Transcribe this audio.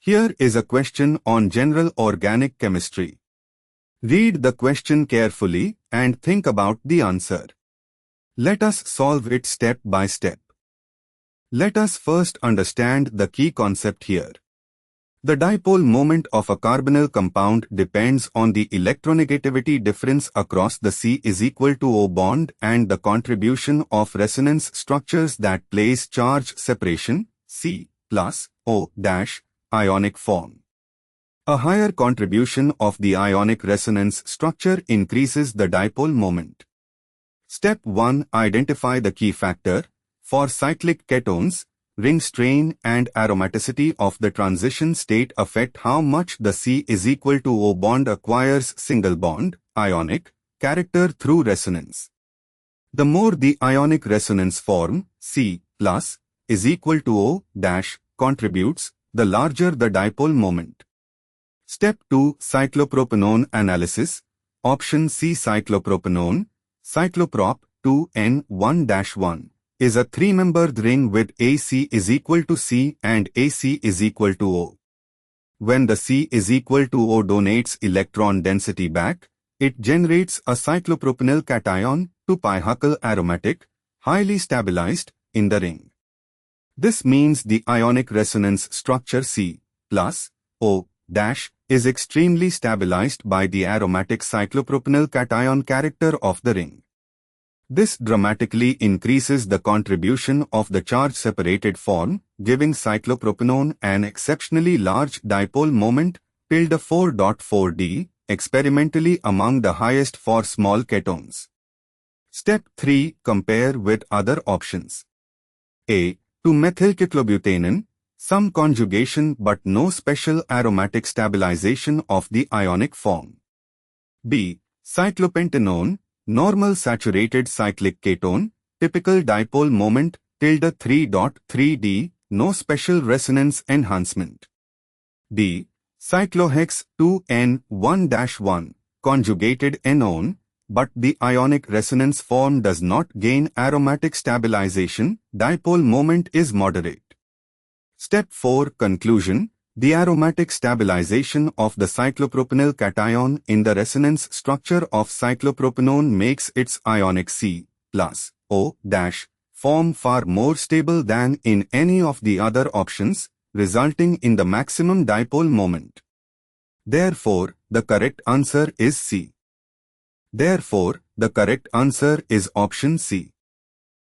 Here is a question on general organic chemistry. Read the question carefully and think about the answer. Let us solve it step by step. Let us first understand the key concept here. The dipole moment of a carbonyl compound depends on the electronegativity difference across the C is equal to O bond and the contribution of resonance structures that place charge separation, C plus O dash, ionic form. A higher contribution of the ionic resonance structure increases the dipole moment. Step 1. Identify the key factor. For cyclic ketones, ring strain and aromaticity of the transition state affect how much the C is equal to O bond acquires single bond, ionic, character through resonance. The more the ionic resonance form, C plus, is equal to O dash, contributes, the larger the dipole moment. Step 2. Cyclopropanone analysis. Option C. Cyclopropanone, cycloprop 2N1-1. is a three-membered ring with AC is equal to C and AC is equal to O. When the C is equal to O donates electron density back, it generates a cyclopropanyl cation, 2pi-Huckel aromatic, highly stabilized, in the ring. This means the ionic resonance structure C plus O dash is extremely stabilized by the aromatic cyclopropanyl cation character of the ring. This dramatically increases the contribution of the charge-separated form, giving cyclopropanone an exceptionally large dipole moment, 4.4d, experimentally among the highest for small ketones. Step 3. Compare with other options. A. 2-methylcyclobutanen, some conjugation but no special aromatic stabilization of the ionic form. B. Cyclopentanone, normal saturated cyclic ketone, typical dipole moment, 3.3d, no special resonance enhancement. D. Cyclohex 2N1-1, conjugated enone, but the ionic resonance form does not gain aromatic stabilization, dipole moment is moderate. Step 4. Conclusion. The aromatic stabilization of the cyclopropanyl cation in the resonance structure of cyclopropanone makes its ionic C plus O dash form far more stable than in any of the other options, resulting in the maximum dipole moment. Therefore, the correct answer is C. Therefore, the correct answer is option C.